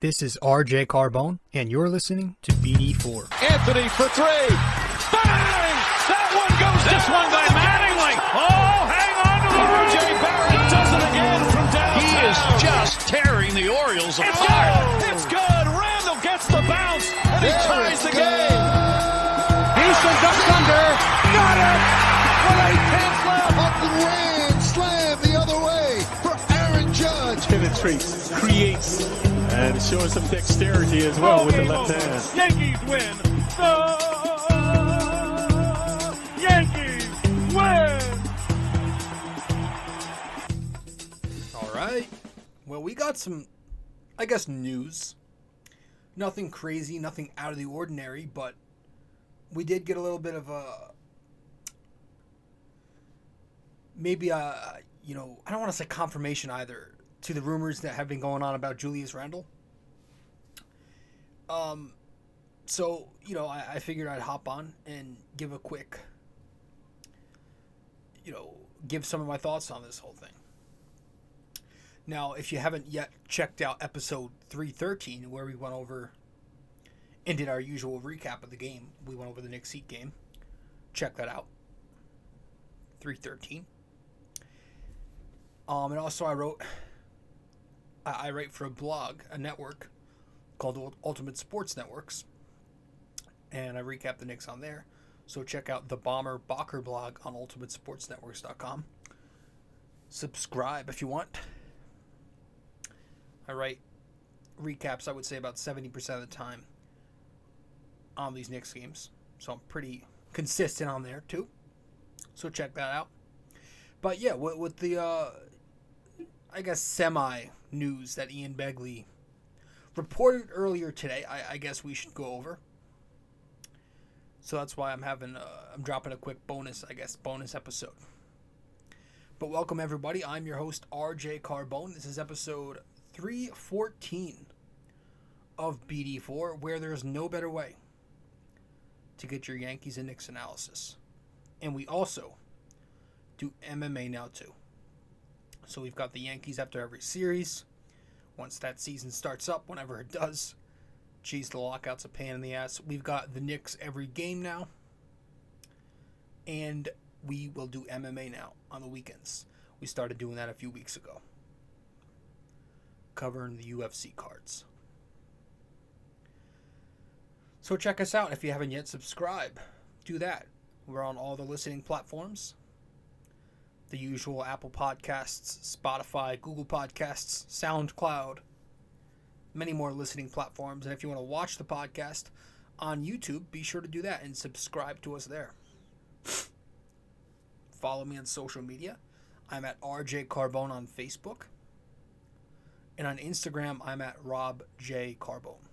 This is RJ-Carbone, and you're listening to BD4. Anthony for three. Bang! That one goes this one by Mattingly. Oh, hang on to the RJ Barrett does it again from downtown. He is just tearing the Orioles apart. It's good. It's good. Randle gets the bounce, and he ties the game. Houston ducks under. Got it. With 8 tenths left. Up and ran. Slam the other way for Aaron Judge. Penetrates, creates, and showing some dexterity as well with the left hand. Yankees win. The Yankees win. All right. Well, we got some, I guess, news. Nothing crazy, nothing out of the ordinary, but we did get a little bit of a, maybe a, I don't want to say confirmation either, to the rumors that have been going on about Julius Randle. So, I figured I'd hop on and give a quick, give some of my thoughts on this whole thing. Now, if you haven't yet checked out episode 313, where we went over and did our usual recap of the game, we went over the Knicks Heat game. Check that out. 313. And also I write for a blog, a network called Ultimate Sports Networks, and I recap the Knicks on there. So check out the Bomber Bacher blog on ultimatesportsnetworks.com. Subscribe if you want. I write recaps, I would say, about 70% of the time on these Knicks games. So I'm pretty consistent on there, too. So check that out. But, yeah, with the, I guess, semi-news that Ian Begley reported earlier today, I guess we should go over. So that's why I'm dropping a quick bonus episode. But welcome, everybody. I'm your host, RJ-Carbone. This is episode 314 of BD4, where there's no better way to get your Yankees and Knicks analysis. And we also do MMA now, too. So we've got the Yankees after every series. Once that season starts up, whenever it does. Geez, the lockout's a pain in the ass. We've got the Knicks every game now. And we will do MMA now on the weekends. We started doing that a few weeks ago. Covering the UFC cards. So check us out if you haven't yet. Subscribe. Do that. We're on all the listening platforms. The usual Apple Podcasts, Spotify, Google Podcasts, SoundCloud, many more listening platforms. And if you want to watch the podcast on YouTube, be sure to do that and subscribe to us there. Follow me on social media. I'm at RJ-Carbone on Facebook. And on Instagram, I'm at RobJCarbone.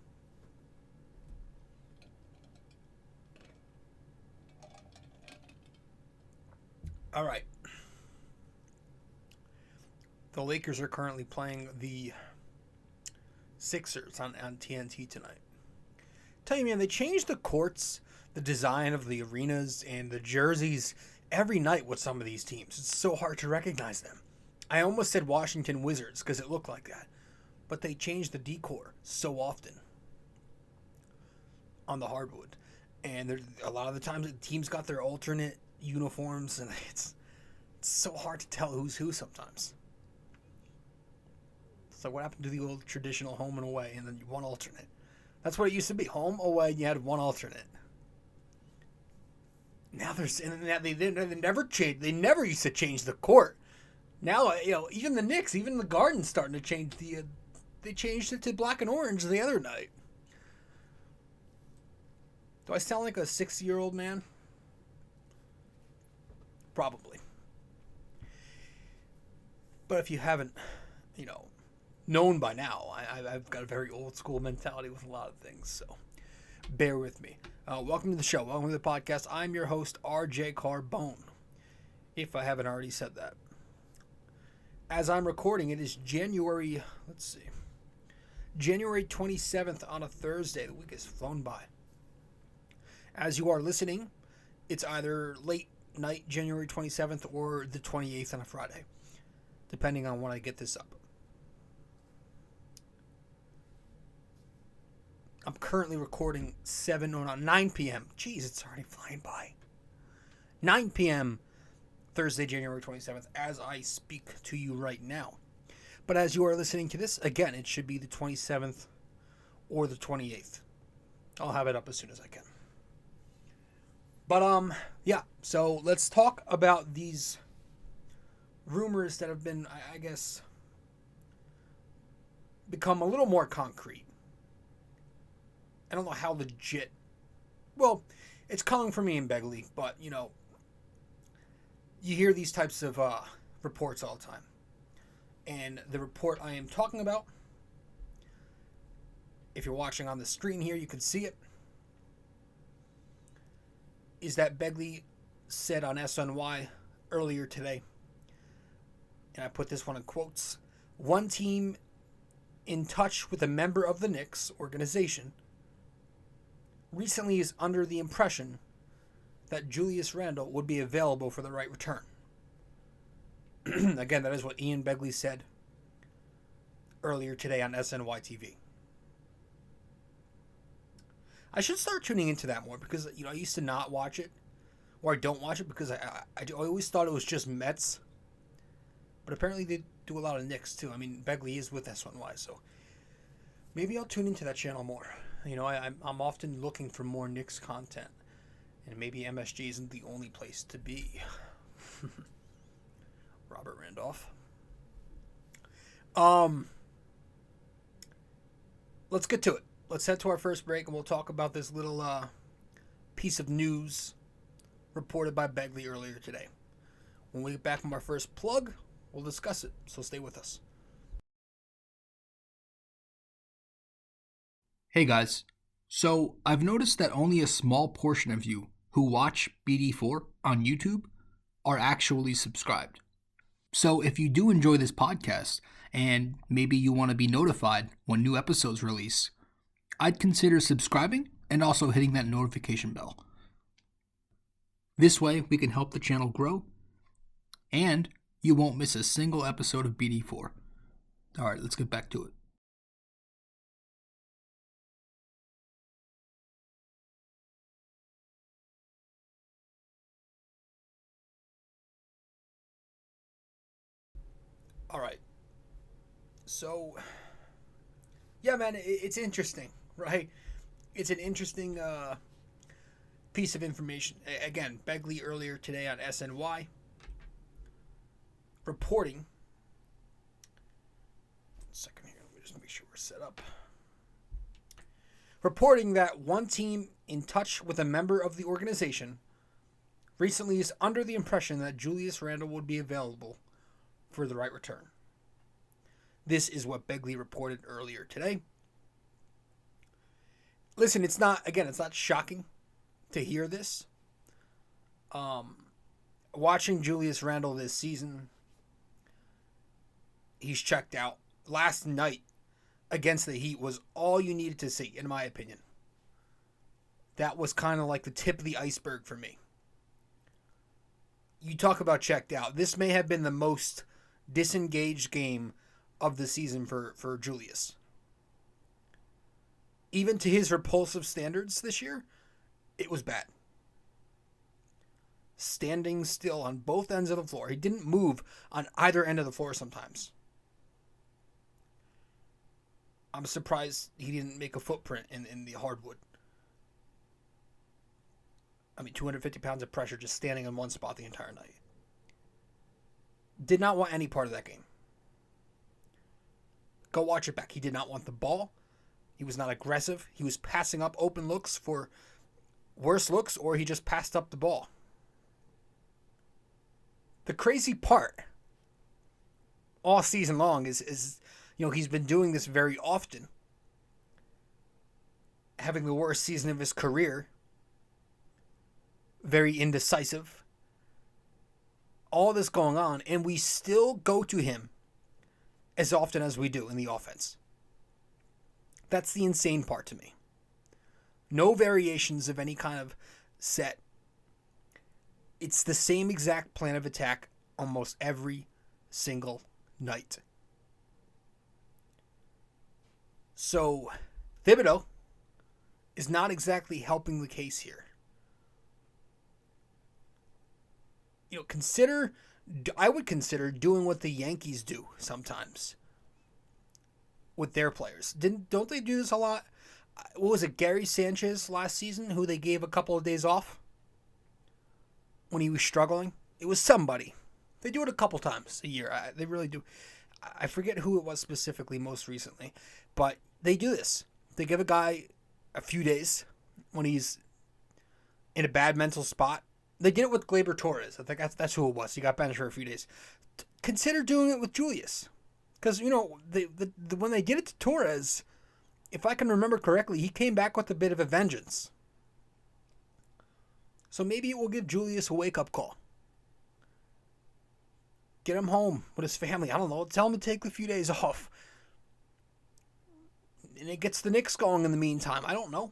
All right. The Lakers are currently playing the Sixers on TNT tonight. Tell you, man, they changed the courts, the design of the arenas, and the jerseys every night with some of these teams. It's so hard to recognize them. I almost said Washington Wizards because it looked like that. But they changed the decor so often on the hardwood. And a lot of the times the teams got their alternate uniforms, and it's so hard to tell who's who sometimes. So what happened to the old traditional home and away, and then one alternate? That's what it used to be: home, away, and you had one alternate. Now they never changed. They never used to change the court. Now even the Knicks, even the Garden's starting to change the. They changed it to black and orange the other night. Do I sound like a 60-year-old man? Probably. But if you haven't, known by now, I've got a very old school mentality with a lot of things, so bear with me. Welcome to the show. Welcome to the podcast. I'm your host, RJ-Carbone, if I haven't already said that. As I'm recording, it is January 27th on a Thursday. The week has flown by. As you are listening, it's either late night, January 27th, or the 28th on a Friday, depending on when I get this up. I'm currently recording 9 p.m. Jeez, it's already flying by. 9 p.m. Thursday, January 27th, as I speak to you right now. But as you are listening to this, again, it should be the 27th or the 28th. I'll have it up as soon as I can. But, yeah, so let's talk about these rumors that have been, I guess, become a little more concrete. I don't know how legit. Well, it's coming from Ian Begley, but, you know, you hear these types of reports all the time. And the report I am talking about, if you're watching on the screen here, you can see it, is that Begley said on SNY earlier today, and I put this one in quotes, one team in touch with a member of the Knicks organization recently is under the impression that Julius Randle would be available for the right return. Again, that is what Ian Begley said earlier today on SNY TV. I should start tuning into that more because, you know, I used to not watch it, or I don't watch it because I always thought it was just Mets. But apparently they do a lot of Knicks too. I mean, Begley is with SNY, so maybe I'll tune into that channel more. You know, I'm often looking for more Knicks content, and maybe MSG isn't the only place to be. Robert Randolph. Let's get to it. Let's head to our first break, and we'll talk about this little piece of news reported by Begley earlier today. When we get back from our first plug, we'll discuss it, so stay with us. Hey guys, so I've noticed that only a small portion of you who watch BD4 on YouTube are actually subscribed. So if you do enjoy this podcast, and maybe you want to be notified when new episodes release, I'd consider subscribing and also hitting that notification bell. This way we can help the channel grow, and you won't miss a single episode of BD4. Alright, let's get back to it. Alright. So, yeah, man, it's interesting, right? It's an interesting piece of information. Again, Begley earlier today on SNY reporting. 1 second here, let me just make sure we're set up. Reporting that one team in touch with a member of the organization recently is under the impression that Julius Randle would be available for the right return. This is what Begley reported earlier today. Listen, it's not shocking to hear this. Watching Julius Randle this season, he's checked out. Last night against the Heat was all you needed to see, in my opinion. That was kind of like the tip of the iceberg for me. You talk about checked out. This may have been the most disengaged game of the season for Julius. Even to his repulsive standards this year, it was bad. Standing still on both ends of the floor. He didn't move on either end of the floor sometimes. I'm surprised he didn't make a footprint in the hardwood. I mean, 250 pounds of pressure just standing in one spot the entire night. Did not want any part of that game. Go watch it back. He did not want the ball. He was not aggressive. He was passing up open looks for worse looks, or he just passed up the ball. The crazy part all season long is you know, he's been doing this very often. Having the worst season of his career. Very indecisive. All this going on, and we still go to him as often as we do in the offense. That's the insane part to me. No variations of any kind of set. It's the same exact plan of attack almost every single night. So, Thibodeau is not exactly helping the case here. I would consider doing what the Yankees do sometimes with their players. Don't they do this a lot? What was it, Gary Sanchez last season, who they gave a couple of days off when he was struggling? It was somebody. They do it a couple times a year. They really do. I forget who it was specifically most recently, but they do this. They give a guy a few days when he's in a bad mental spot. They did it with Gleyber Torres. I think that's who it was. He got benched for a few days. Consider doing it with Julius. Because, when they did it to Torres, if I can remember correctly, he came back with a bit of a vengeance. So maybe it will give Julius a wake-up call. Get him home with his family. I don't know. Tell him to take a few days off. And it gets the Knicks going in the meantime. I don't know.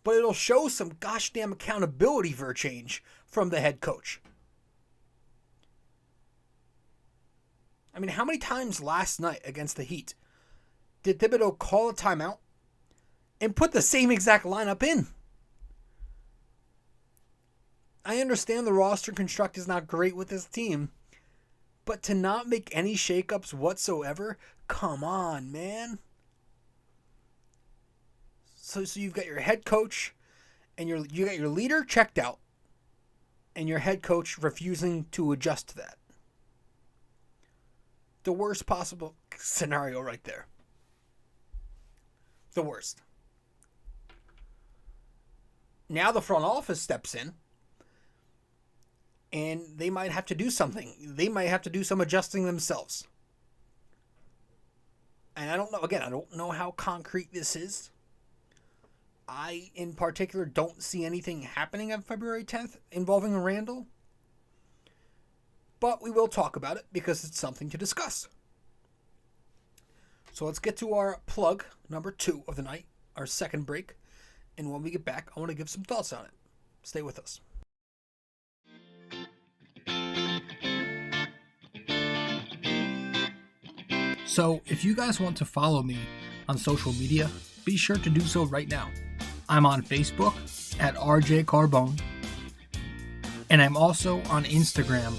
But it'll show some gosh damn accountability for a change from the head coach. I mean, how many times last night against the Heat did Thibodeau call a timeout and put the same exact lineup in? I understand the roster construct is not great with this team, but to not make any shakeups whatsoever, come on, man. So you've got your head coach and you got your leader checked out and your head coach refusing to adjust to that. The worst possible scenario right there. The worst. Now the front office steps in and they might have to do something. They might have to do some adjusting themselves. And I don't know, again, I don't know how concrete this is. I, in particular, don't see anything happening on February 10th involving Randle. But we will talk about it because it's something to discuss. So let's get to our plug, number 2 of the night, our second break. And when we get back, I want to give some thoughts on it. Stay with us. So if you guys want to follow me on social media, be sure to do so right now. I'm on Facebook at rjcarbone, and I'm also on Instagram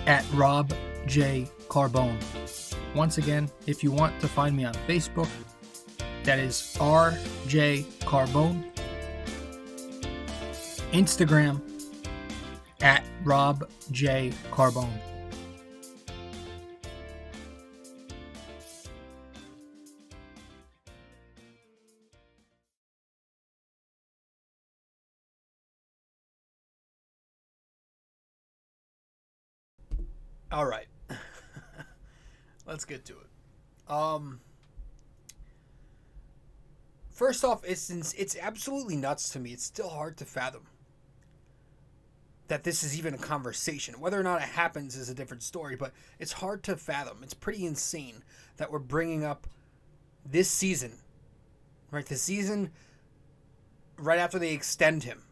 at rjcarbone. Once again, if you want to find me on Facebook, that is rjcarbone. Instagram at robjcarbone. All right. Let's get to it. First off, it's absolutely nuts to me. It's still hard to fathom that this is even a conversation. Whether or not it happens is a different story, but it's hard to fathom. It's pretty insane that we're bringing up this season, right? The season right after they extend him.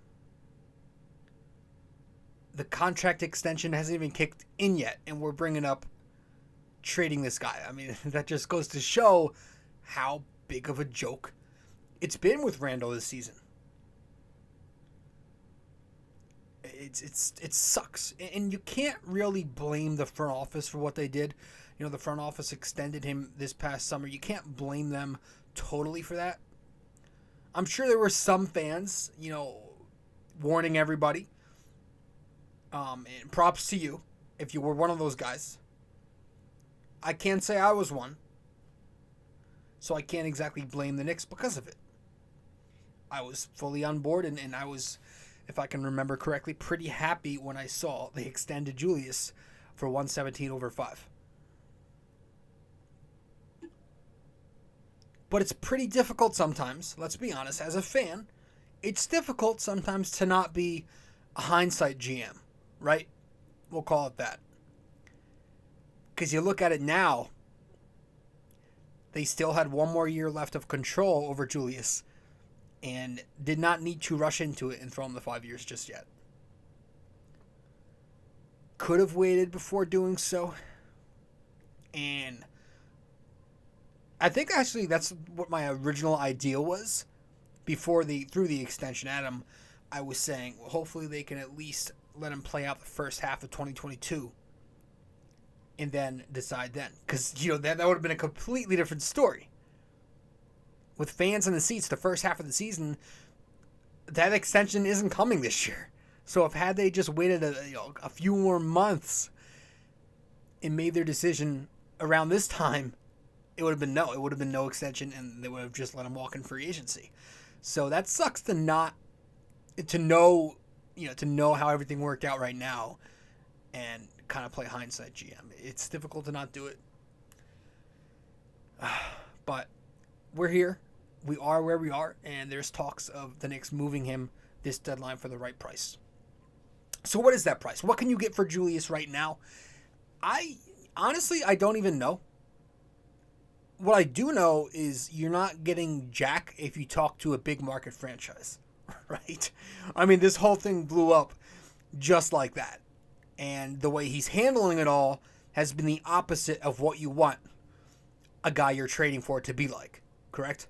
The contract extension hasn't even kicked in yet, and we're bringing up trading this guy. I mean, that just goes to show how big of a joke it's been with Randle this season. It sucks, and you can't really blame the front office for what they did. The front office extended him this past summer. You can't blame them totally for that. I'm sure there were some fans, warning everybody. And props to you if you were one of those guys. I can't say I was one, so I can't exactly blame the Knicks because of it. I was fully on board, and I was, if I can remember correctly, pretty happy when I saw they extended Julius for 117 over 5. But it's pretty difficult sometimes, let's be honest, as a fan, it's difficult sometimes to not be a hindsight GM. Right? We'll call it that. Because you look at it now, they still had one more year left of control over Julius and did not need to rush into it and throw him the 5 years just yet. Could have waited before doing so. And I think actually that's what my original idea was. before they threw the extension at him, I was saying, well, hopefully they can at least let him play out the first half of 2022 and then decide then. Because, that would have been a completely different story. With fans in the seats the first half of the season, that extension isn't coming this year. So had they just waited a few more months and made their decision around this time, it would have been no. It would have been no extension, and they would have just let him walk in free agency. So that sucks to know how everything worked out right now and kind of play hindsight GM. It's difficult to not do it. But we're here. We are where we are, and there's talks of the Knicks moving him this deadline for the right price. So what is that price? What can you get for Julius right now? I don't even know. What I do know is you're not getting jack if you talk to a big market franchise, right? I mean, this whole thing blew up just like that. And the way he's handling it all has been the opposite of what you want a guy you're trading for to be like, correct?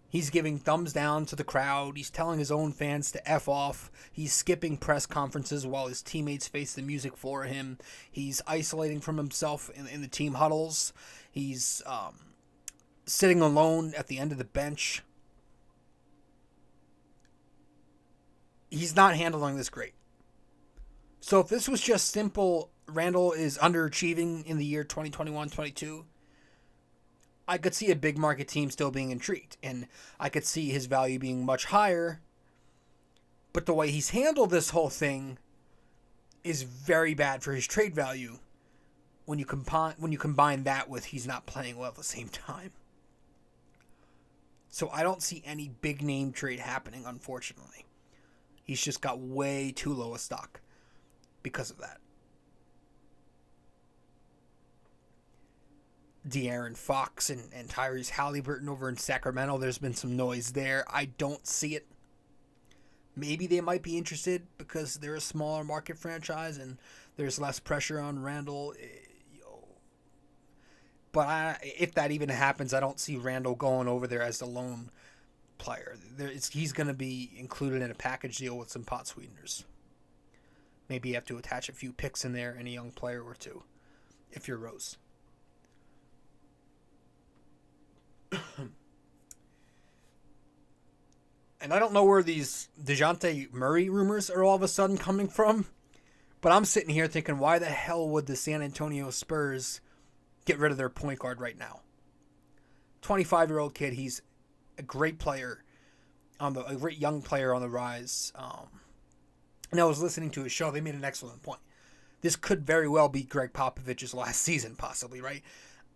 He's giving thumbs down to the crowd. He's telling his own fans to F off. He's skipping press conferences while his teammates face the music for him. He's isolating from himself in the team huddles. He's sitting alone at the end of the bench. He's not handling this great. So if this was just simple, Randle is underachieving in the year 2021-22, I could see a big market team still being intrigued, and I could see his value being much higher. But the way he's handled this whole thing is very bad for his trade value when you combine that with he's not playing well at the same time. So I don't see any big name trade happening, unfortunately. He's just got way too low a stock because of that. De'Aaron Fox and Tyrese Halliburton over in Sacramento, there's been some noise there. I don't see it. Maybe they might be interested because they're a smaller market franchise and there's less pressure on Randle. But if that even happens, I don't see Randle going over there as the lone player. He's going to be included in a package deal with some pot sweeteners. Maybe you have to attach a few picks in there and a young player or two if you're Rose. And I don't know where these DeJounte Murray rumors are all of a sudden coming from, but I'm sitting here thinking, why the hell would the San Antonio Spurs get rid of their point guard right now? 25-year-old kid, he's a great player, a great young player on the rise. And I was listening to his show. They made an excellent point. This could very well be Greg Popovich's last season, possibly, right?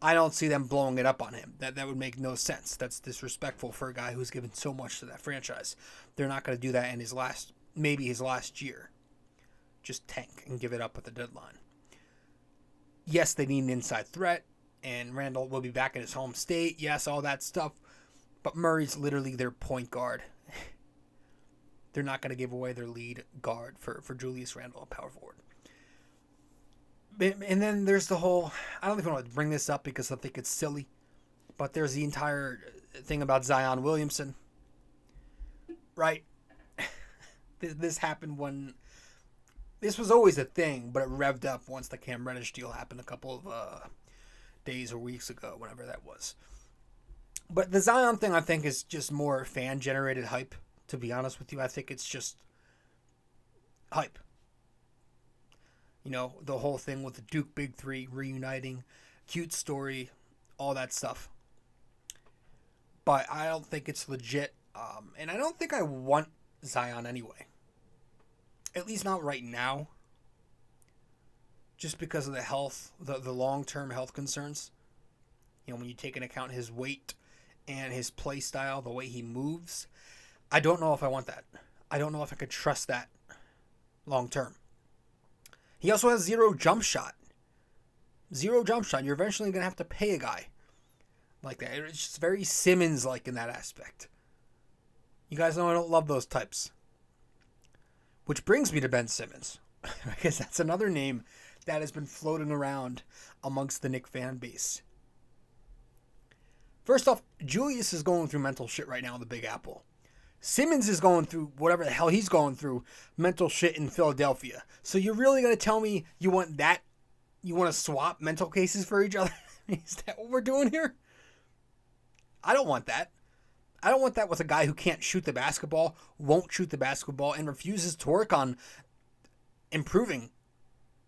I don't see them blowing it up on him. That would make no sense. That's disrespectful for a guy who's given so much to that franchise. They're not going to do that in his last year. Just tank and give it up at the deadline. Yes, they need an inside threat, and Randle will be back in his home state. Yes, all that stuff. But Murray's literally their point guard. They're not going to give away their lead guard for Julius Randle, a power forward. And then there's the whole, I don't even want to bring this up because I think it's silly, but there's the entire thing about Zion Williamson, right? This happened when, this was always a thing, but it revved up once the Cam Reddish deal happened a couple of days or weeks ago, whenever that was. But the Zion thing, I think, is just more fan-generated hype, to be honest with you. I think it's just hype. You know, the whole thing with the Duke Big Three reuniting, cute story, all that stuff. But I don't think it's legit. And I don't think I want Zion anyway. At least not right now. Just because of the health, the long-term health concerns. You know, when you take into account his weight and his play style, the way he moves, I don't know if I want that. I don't know if I could trust that long-term. He also has zero jump shot. Zero jump shot. You're eventually going to have to pay a guy like that. It's just very Simmons-like in that aspect. You guys know I don't love those types. Which brings me to Ben Simmons. Because that's another name that has been floating around amongst the Knicks fan base. First off, Julius is going through mental shit right now in the Big Apple. Simmons is going through whatever the hell he's going through, mental shit in Philadelphia. So you're really going to tell me you want to swap mental cases for each other? Is that what we're doing here? I don't want that. I don't want that with a guy who can't shoot the basketball, won't shoot the basketball, and refuses to work on improving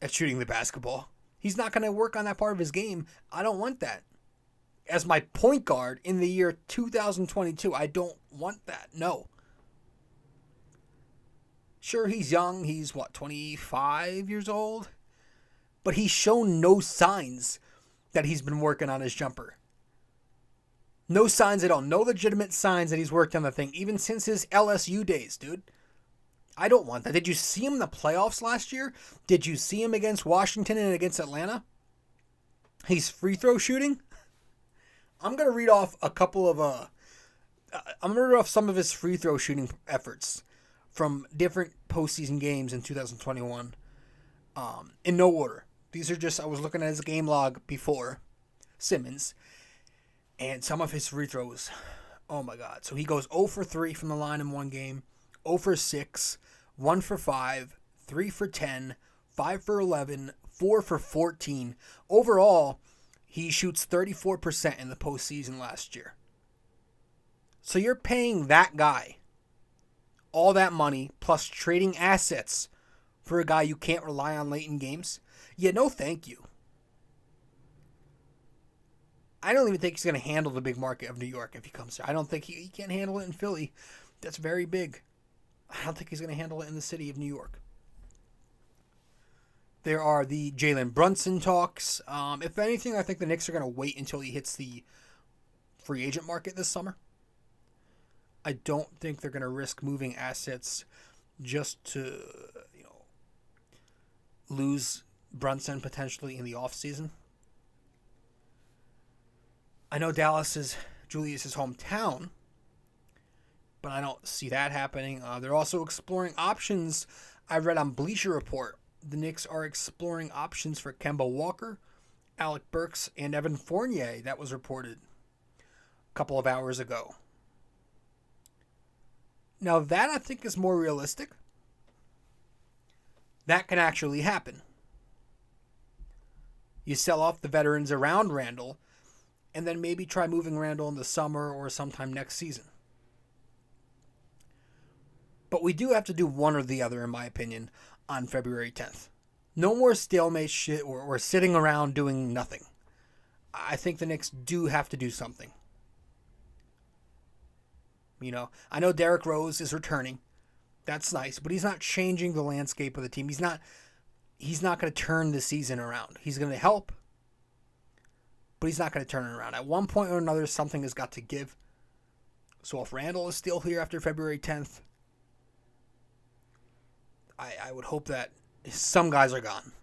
at shooting the basketball. He's not going to work on that part of his game. I don't want that. As my point guard in the year 2022, I don't want that. No. Sure, he's young. He's, 25 years old? But he's shown no signs that he's been working on his jumper. No signs at all. No legitimate signs that he's worked on the thing, even since his LSU days, dude. I don't want that. Did you see him in the playoffs last year? Did you see him against Washington and against Atlanta? He's free throw shooting? I'm going to read off some of his free throw shooting efforts from different postseason games in 2021. In no order. These are just, I was looking at his game log before Simmons, and some of his free throws, oh my God. So he goes 0 for 3 from the line in one game, 0 for 6, 1 for 5, 3 for 10, 5 for 11, 4 for 14. Overall, he shoots 34% in the postseason last year. So you're paying that guy all that money plus trading assets for a guy you can't rely on late in games? Yeah, no thank you. I don't even think he's going to handle the big market of New York if he comes here. I don't think he can't handle it in Philly. That's very big. I don't think he's going to handle it in the city of New York. There are the Jalen Brunson talks. If anything, I think the Knicks are going to wait until he hits the free agent market this summer. I don't think they're going to risk moving assets just to, lose Brunson potentially in the offseason. I know Dallas is Julius's hometown, but I don't see that happening. They're also exploring options. I read on Bleacher Report, the Knicks are exploring options for Kemba Walker, Alec Burks, and Evan Fournier. That was reported a couple of hours ago. Now that I think is more realistic. That can actually happen. You sell off the veterans around Randle, and then maybe try moving Randle in the summer or sometime next season. But we do have to do one or the other, in my opinion, on February 10th. No more stalemate shit or sitting around doing nothing. I think the Knicks do have to do something. I know Derrick Rose is returning. That's nice, but he's not changing the landscape of the team. He's not going to turn the season around. He's going to help, but he's not going to turn it around. At one point or another, something has got to give. So if Randle is still here after February 10th, I would hope that some guys are gone.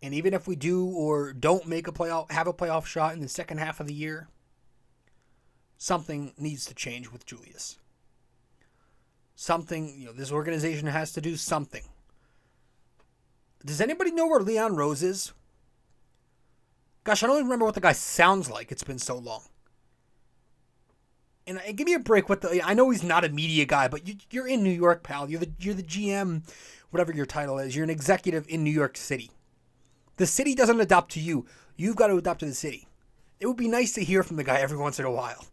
And even if we do or don't have a playoff shot in the second half of the year, something needs to change with Julius. Something, this organization has to do something. Does anybody know where Leon Rose is? Gosh, I don't even remember what the guy sounds like. It's been so long. And give me a break with I know he's not a media guy, but you're in New York, pal. You're the GM, whatever your title is. You're an executive in New York City. The city doesn't adopt to you. You've got to adopt to the city. It would be nice to hear from the guy every once in a while.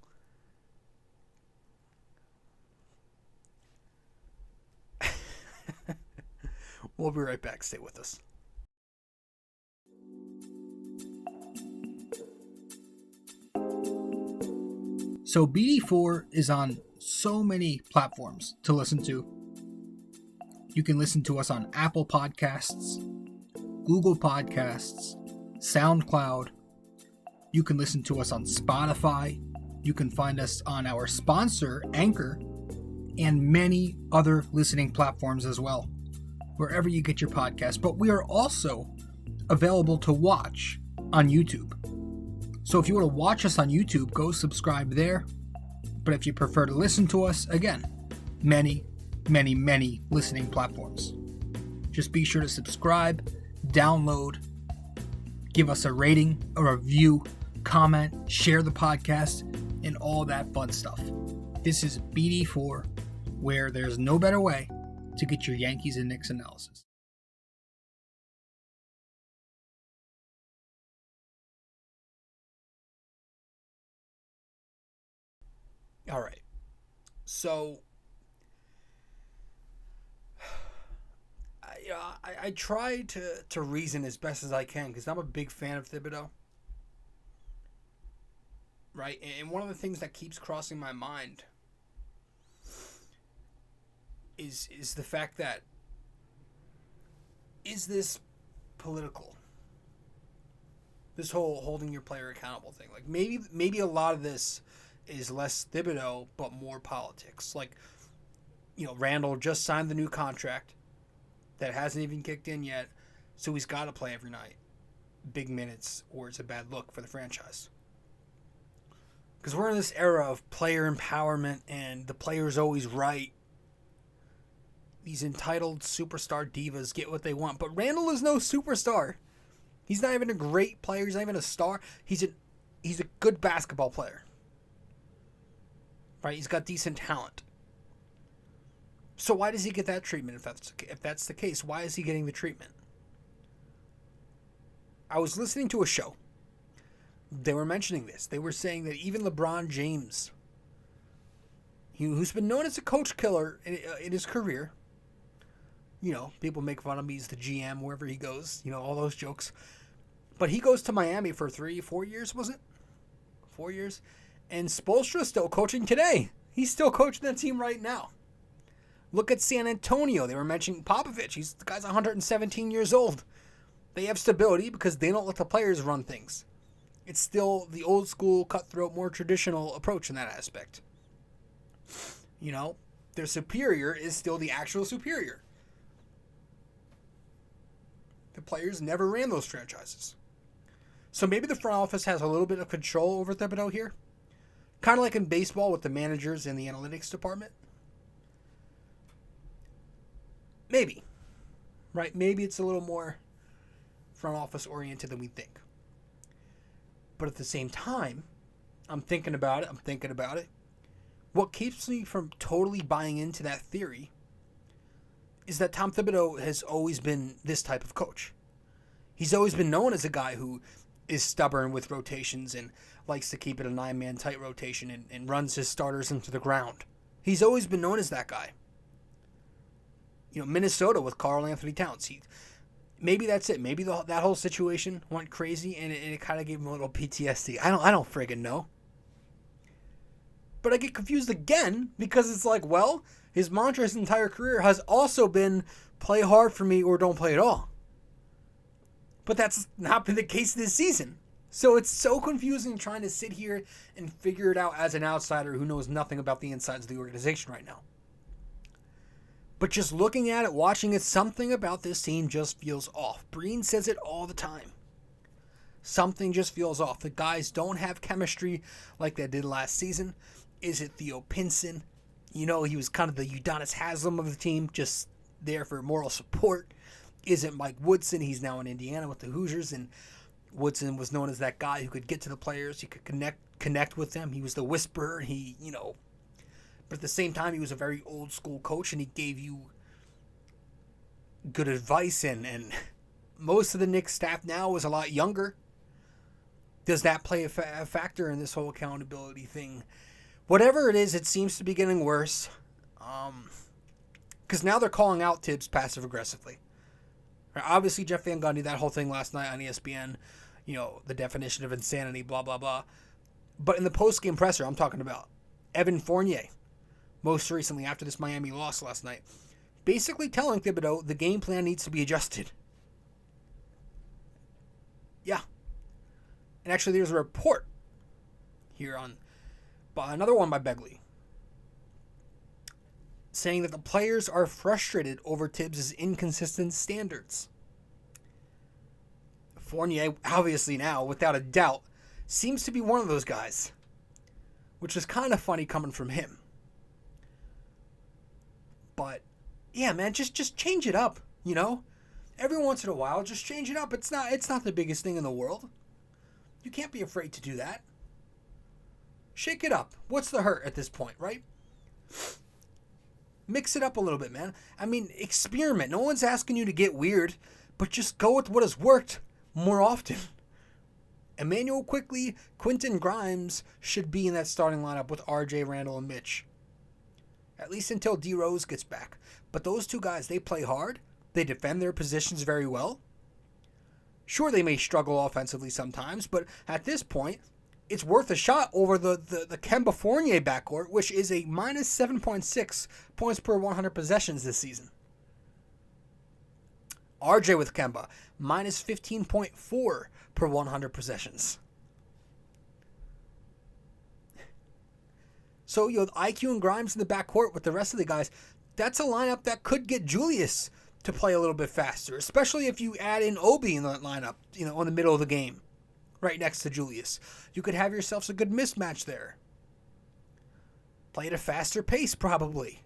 We'll be right back. Stay with us. So BD4 is on so many platforms to listen to. You can listen to us on Apple Podcasts, Google Podcasts, SoundCloud. You can listen to us on Spotify. You can find us on our sponsor, Anchor, and many other listening platforms as well, wherever you get your podcast. But we are also available to watch on YouTube. So if you want to watch us on YouTube, go subscribe there. But if you prefer to listen to us, again, many, many, many listening platforms. Just be sure to subscribe, download, give us a rating, a review, comment, share the podcast, and all that fun stuff. This is BD4, where there's no better way to get your Yankees and Knicks analysis. All right. So, I try to reason as best as I can because I'm a big fan of Thibodeau. Right? And one of the things that keeps crossing my mind is the fact that, is this political? This whole holding your player accountable thing. Like maybe a lot of this is less Thibodeau, but more politics. Like, Randle just signed the new contract that hasn't even kicked in yet, so he's got to play every night. Big minutes, or it's a bad look for the franchise. Because we're in this era of player empowerment, and the player's always right. These entitled superstar divas get what they want. But Randle is no superstar. He's not even a great player. He's not even a star. He's a good basketball player. Right? He's got decent talent. So why does he get that treatment if that's the case? Why is he getting the treatment? I was listening to a show. They were mentioning this. They were saying that even LeBron James, who's been known as a coach killer in his career, people make fun of him. He's the GM wherever he goes, all those jokes. But he goes to Miami for 3-4 years, was it? 4 years? And Spoelstra's still coaching today. He's still coaching that team right now. Look at San Antonio. They were mentioning Popovich. The guy's 117 years old. They have stability because they don't let the players run things. It's still the old school, cutthroat, more traditional approach in that aspect. Their superior is still the actual superior. The players never ran those franchises. So maybe the front office has a little bit of control over Thibodeau here. Kind of like in baseball with the managers and the analytics department. Maybe. Right? Maybe it's a little more front office oriented than we think. But at the same time, I'm thinking about it. What keeps me from totally buying into that theory is that Tom Thibodeau has always been this type of coach. He's always been known as a guy who is stubborn with rotations and likes to keep it a 9-man tight rotation and runs his starters into the ground. He's always been known as that guy. Minnesota with Karl Anthony Towns. Maybe that's it. Maybe that whole situation went crazy and it kind of gave him a little PTSD. I don't friggin' know. But I get confused again because it's like, well, his mantra his entire career has also been play hard for me or don't play at all. But that's not been the case this season. So it's so confusing trying to sit here and figure it out as an outsider who knows nothing about the insides of the organization right now. But just looking at it, watching it, something about this team just feels off. Breen says it all the time. Something just feels off. The guys don't have chemistry like they did last season. Is it Theo Pinson? He was kind of the Udonis Haslem of the team, just there for moral support. Is it Mike Woodson? He's now in Indiana with the Hoosiers, and Woodson was known as that guy who could get to the players. He could connect with them. He was the whisperer. But at the same time, he was a very old school coach, and he gave you good advice. And most of the Knicks staff now is a lot younger. Does that play a factor in this whole accountability thing? Whatever it is, it seems to be getting worse. Because now they're calling out Tibbs passive-aggressively. Obviously, Jeff Van Gundy, that whole thing last night on ESPN, the definition of insanity, blah, blah, blah. But in the post-game presser, I'm talking about Evan Fournier, most recently after this Miami loss last night, basically telling Thibodeau the game plan needs to be adjusted. Yeah. And actually, there's a report here by another one by Begley saying that the players are frustrated over Tibbs' inconsistent standards. Fournier, obviously now, without a doubt, seems to be one of those guys, which is kind of funny coming from him. But, yeah, man, just change it up, Every once in a while, just change it up. It's not the biggest thing in the world. You can't be afraid to do that. Shake it up. What's the hurt at this point, right? Mix it up a little bit, man. I mean, experiment. No one's asking you to get weird, but just go with what has worked more often. Emmanuel Quickley, Quentin Grimes should be in that starting lineup with RJ, Randle, and Mitch. At least until D Rose gets back. But those two guys, they play hard. They defend their positions very well. Sure, they may struggle offensively sometimes, but at this point, it's worth a shot over the Kemba Fournier backcourt, which is a minus 7.6 points per 100 possessions this season. RJ with Kemba, minus 15.4 per 100 possessions. So, IQ and Grimes in the backcourt with the rest of the guys, that's a lineup that could get Julius to play a little bit faster, especially if you add in Obi in that lineup, in the middle of the game, right next to Julius. You could have yourselves a good mismatch there. Play at a faster pace, probably.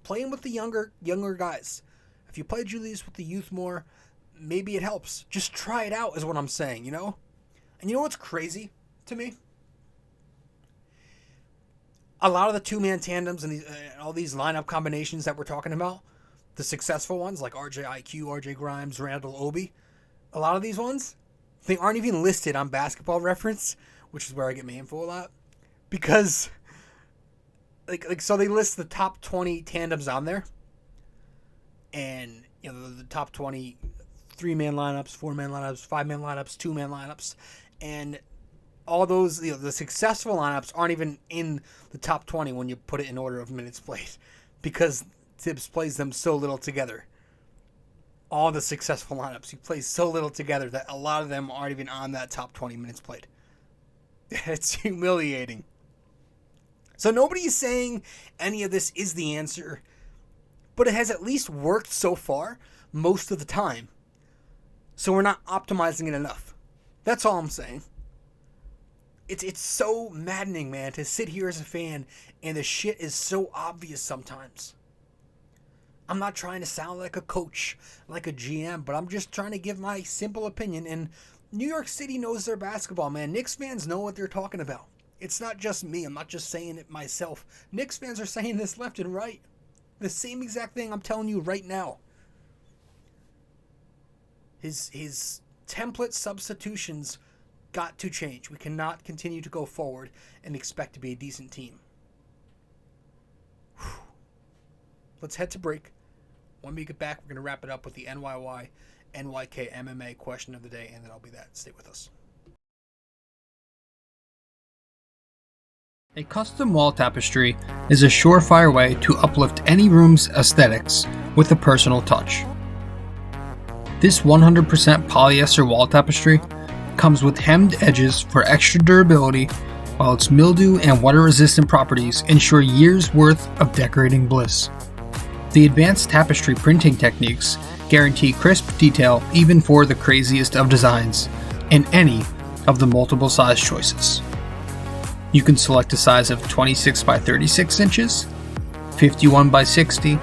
Playing with the younger guys. If you play Julius with the youth more, maybe it helps. Just try it out is what I'm saying, And you know what's crazy to me? A lot of the two-man tandems and all these lineup combinations that we're talking about, the successful ones like RJ IQ, RJ Grimes, Randle, Obi, a lot of these ones, they aren't even listed on Basketball Reference, which is where I get my info a lot, because so they list the top 20 tandems on there, and the top 20 3-man lineups, 4-man lineups, 5-man lineups, 2-man lineups, and all those, the successful lineups aren't even in the top 20 when you put it in order of minutes played, because Tibbs plays them so little together. All the successful lineups, he plays so little together that a lot of them aren't even on that top 20 minutes played. It's humiliating. So nobody is saying any of this is the answer, but it has at least worked so far most of the time. So we're not optimizing it enough. That's all I'm saying. It's so maddening, man, to sit here as a fan and the shit is so obvious sometimes. I'm not trying to sound like a coach, like a GM, but I'm just trying to give my simple opinion. And New York City knows their basketball, man. Knicks fans know what they're talking about. It's not just me. I'm not just saying it myself. Knicks fans are saying this left and right. The same exact thing I'm telling you right now. His template substitutions got to change. We cannot continue to go forward and expect to be a decent team. Whew. Let's head to break. When we get back, we're going to wrap it up with the NYY-NYK-MMA question of the day, and then I'll be that. Stay with us. A custom wall tapestry is a surefire way to uplift any room's aesthetics with a personal touch. This 100% polyester wall tapestry comes with hemmed edges for extra durability, while its mildew and water-resistant properties ensure years' worth of decorating bliss. The advanced tapestry printing techniques guarantee crisp detail even for the craziest of designs in any of the multiple size choices. You can select a size of 26 by 36 inches, 51 by 60,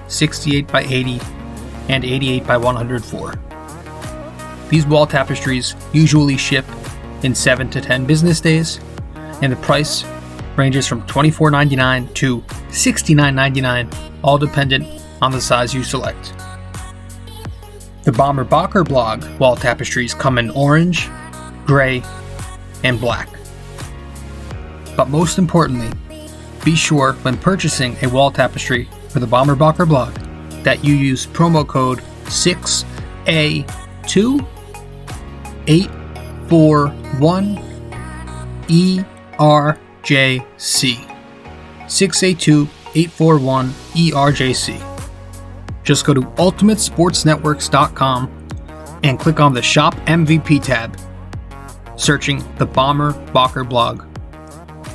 68 by 80, and 88 by 104. These wall tapestries usually ship in 7 to 10 business days, and the price ranges from $24.99 to $69.99, all dependent on the size you select. The Bomber Bacher blog wall tapestries come in orange, gray, and black. But most importantly, be sure when purchasing a wall tapestry for the Bomber Bacher blog that you use promo code 6A2841ERJC. 6A2841ERJC. Just go to ultimatesportsnetworks.com and click on the Shop MVP tab, searching the Bomber Bacher blog.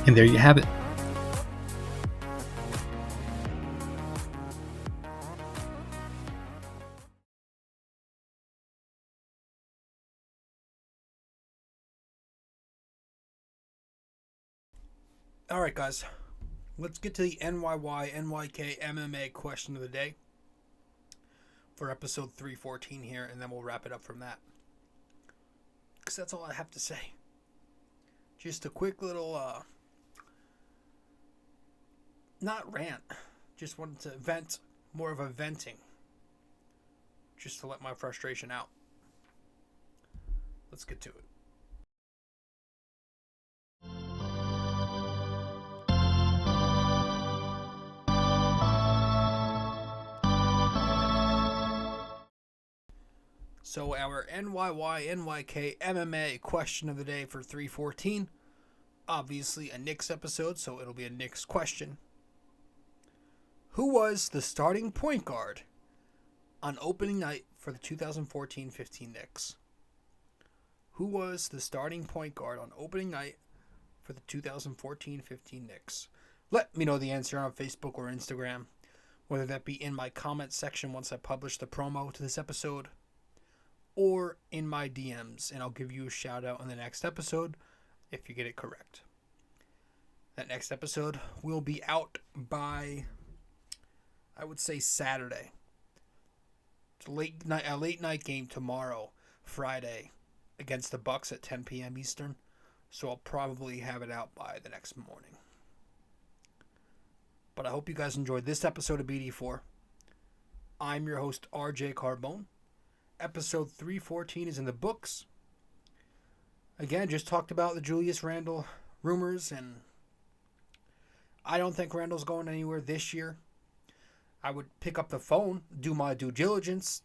And there you have it. All right, guys. Let's get to the NYY-NYK-MMA question of the day for episode 314 here, and then we'll wrap it up from that. Because that's all I have to say. Just a quick little, not rant. Just wanted to vent, more of a venting. Just to let my frustration out. Let's get to it. So our NYY-NYK-MMA question of the day for 314. Obviously a Knicks episode, so it'll be a Knicks question. Who was the starting point guard on opening night for the 2014-15 Knicks? Who was the starting point guard on opening night for the 2014-15 Knicks? Let me know the answer on Facebook or Instagram, whether that be in my comment section once I publish the promo to this episode, or in my DMs, and I'll give you a shout out on the next episode if you get it correct. That next episode will be out by, I would say, Saturday. It's a late night game tomorrow, Friday, against the Bucks at 10 p.m. Eastern, so I'll probably have it out by the next morning. But I hope you guys enjoyed this episode of BD4. I'm your host, rjcarbone. Episode 314 is in the books. Again, just talked about the Julius Randle rumors, and I don't think Randle's going anywhere this year. I would pick up the phone, do my due diligence,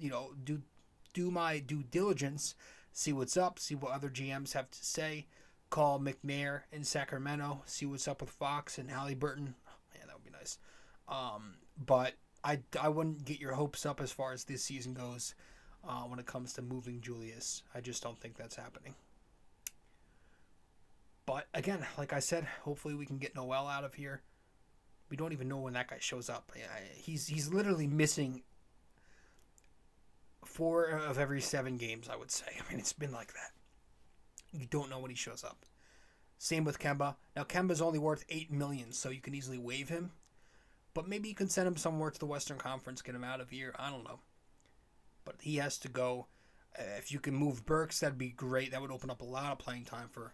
do my due diligence, see what's up, see what other GMs have to say, call McNair in Sacramento, see what's up with Fox and Halliburton. Oh, man, that would be nice. But I wouldn't get your hopes up as far as this season goes. When it comes to moving Julius. I just don't think that's happening. But again, like I said, hopefully we can get Noel out of here. We don't even know when that guy shows up. He's literally missing 4 of every 7 games, I would say. I mean, it's been like that. You don't know when he shows up. Same with Kemba. Now, Kemba's only worth $8 million, so you can easily waive him. But maybe you can send him somewhere to the Western Conference, get him out of here. I don't know. But he has to go. If you can move Burks, that'd be great. That would open up a lot of playing time for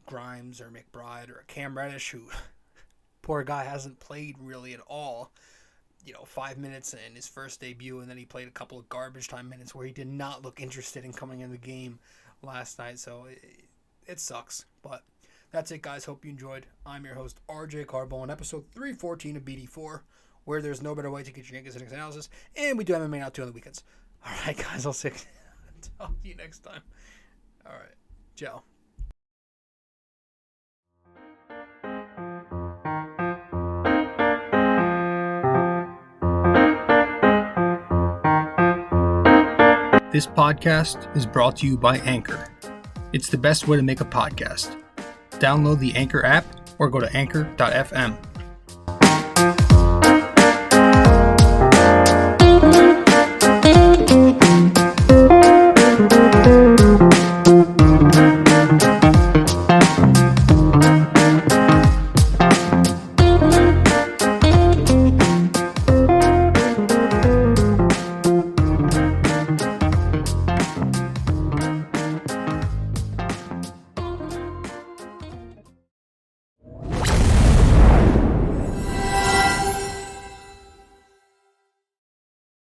Grimes or McBride or Cam Reddish, who, poor guy, hasn't played really at all. 5 minutes in his first debut, and then he played a couple of garbage time minutes where he did not look interested in coming in the game last night. So it sucks. But that's it, guys. Hope you enjoyed. I'm your host, RJ Carbone, episode 314 of BD4, where there's no better way to get your Yankees and analysis, and we do MMA now too on the weekends. All right, guys, I'll talk to you next time. All right, ciao. This podcast is brought to you by Anchor. It's the best way to make a podcast. Download the Anchor app or go to anchor.fm.